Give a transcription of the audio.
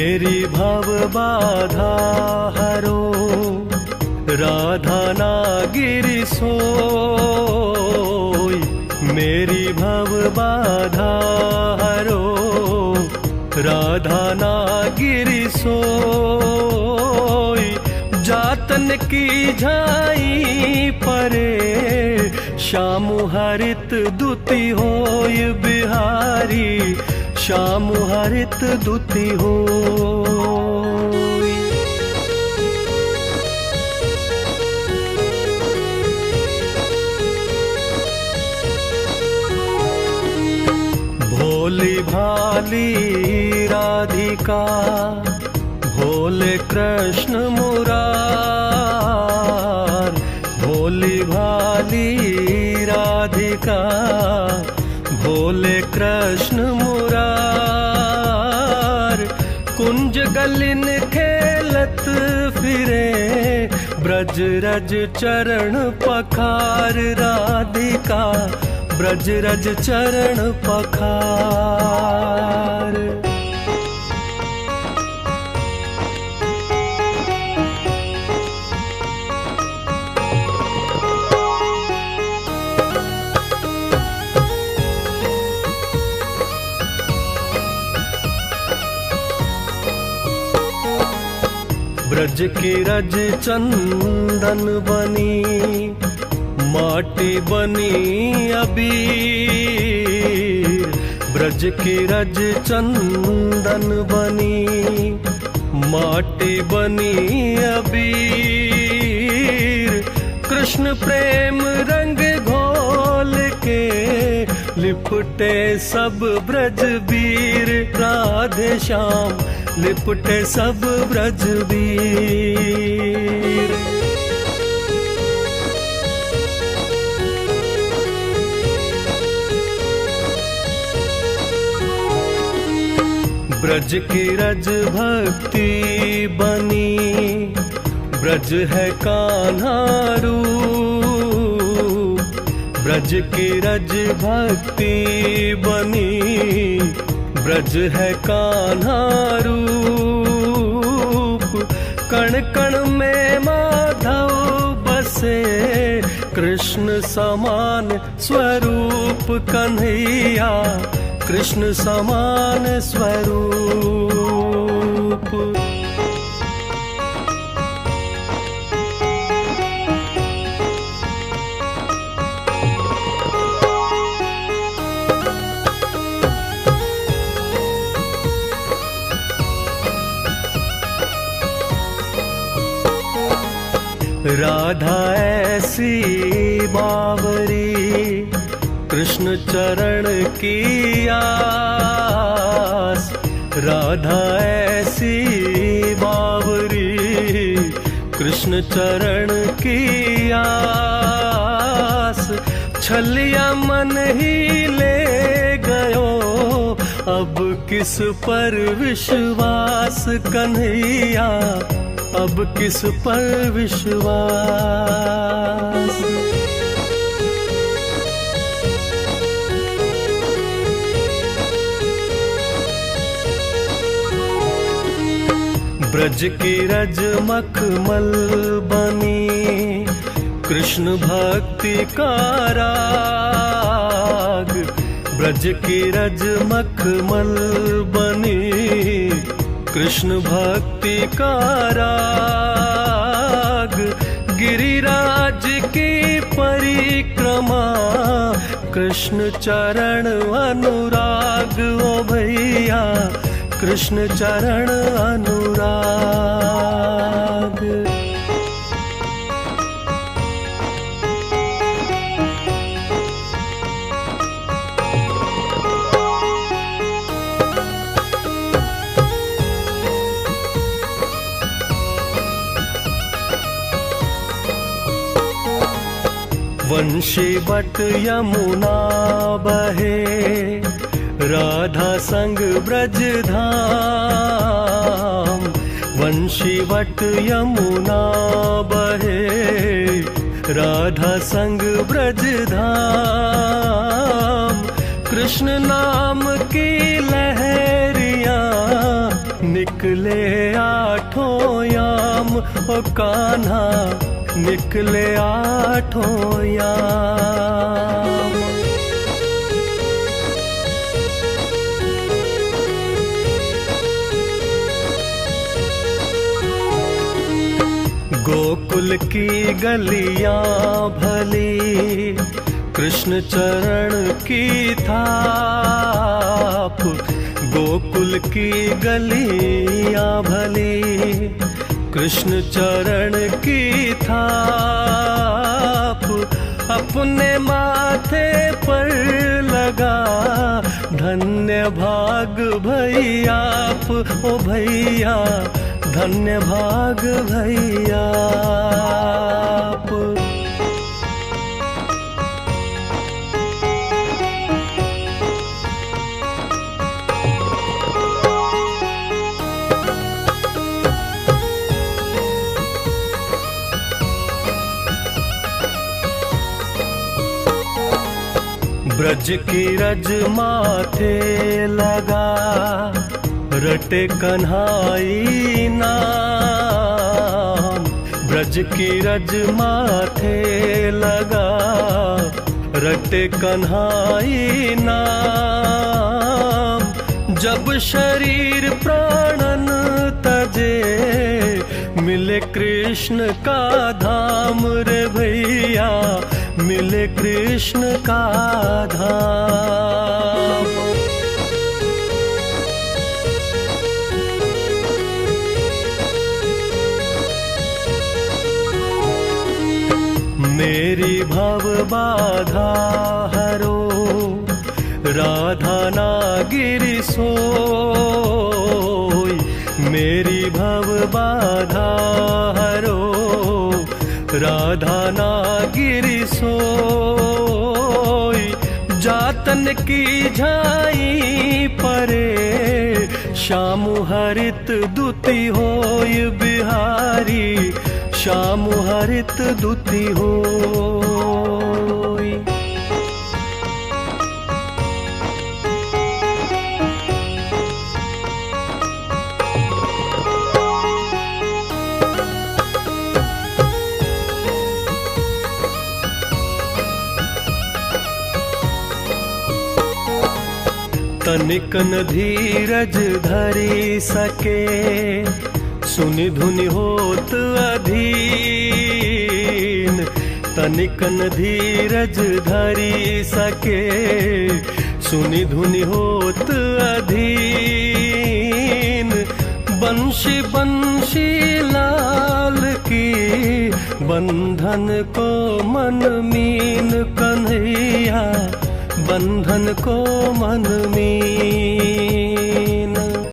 मेरी भव बाधा हरो, राधा ना गिरि सोई। मेरी भव बाधा हरो, राधा ना गिरि सोई। जातन की झाई परे, श्याम हरित दुति होय बिहारी। श्याम हरित दुति होय। भोली भाली राधिका, भोले कृष्ण मुरार। भोली भाली राधिका, भोले कृष्ण मुरार। कुंज गलिन खेलत फिरे, ब्रज रज चरण पखार। राधिका ब्रज रज चरण पखार। ब्रज की रज चंदन बनी, माटी बनी अबीर। ब्रज की रज चंदन बनी, माटी बनी अबीर। कृष्ण प्रेम रंग घोल के, लिपटे सब ब्रज वीर। राधे श्याम लिपटे सब ब्रज वीर। ब्रज की रज भक्ति बनी, ब्रज है कान्हा रूप। ब्रज की रज भक्ति बनी, ब्रज है कान्हा रूप। कण कण में माधव बसे, कृष्ण समान स्वरूप कन्हैया। कृष्ण समान स्वरूप। राधा ऐसी बावरी, कृष्ण चरण की आस। राधा ऐसी बावरी, कृष्ण चरण की आस। छलिया मन ही ले गयो, अब किस पर विश्वास कन्हैया। अब किस पर विश्वास। ब्रज की रज मखमल बनी, कृष्ण भक्ति का राग। ब्रज की रज मखमल बनी, कृष्ण भक्ति का राग। गिरिराज की परिक्रमा, कृष्ण चरण अनुराग। ओ भैया कृष्ण चरण अनुराग। वंशी बट यमुना बहे, राधा संग ब्रज धाम। वंशी बट यमुना बहे, राधा संग ब्रज धाम। कृष्ण नाम की लहरियां, निक निकले आठों याम, ओ कान्हा निकले आठों याम। गोकुल की गलियां भली, कृष्ण चरण की थाप। गोकुल की गलियां भली, कृष्ण चरण की थाप। अपने माथे पर लगा, धन्य भाग भैया, ओ भैया धन्य भाग भैया। ब्रज की रज माथे लगा, रटे कन्हाई नाम। ब्रज की रज माथे लगा, रटे कन्हाई नाम। जब शरीर प्राणन तजे, मिले कृष्ण का धाम रे भैया, मिले कृष्ण का धाम। मेरी भव बाधा हरो, राधा नागिरी सोई। मेरी भव बाधा हरो, राधा नागिरी सोई। जातन की झाई परे, श्याम हरित दुति होय बिहारी, श्याम हरित दुति होय। तनिकन धीरज धरी सके, सुनि धुनि होत अधीन। तनिकन धीरज धरी सके, सुनि धुनि होत अधीन। बंशी बंशी लाल की, बंधन को मन मीन कन्हैया, बंधन को मन में।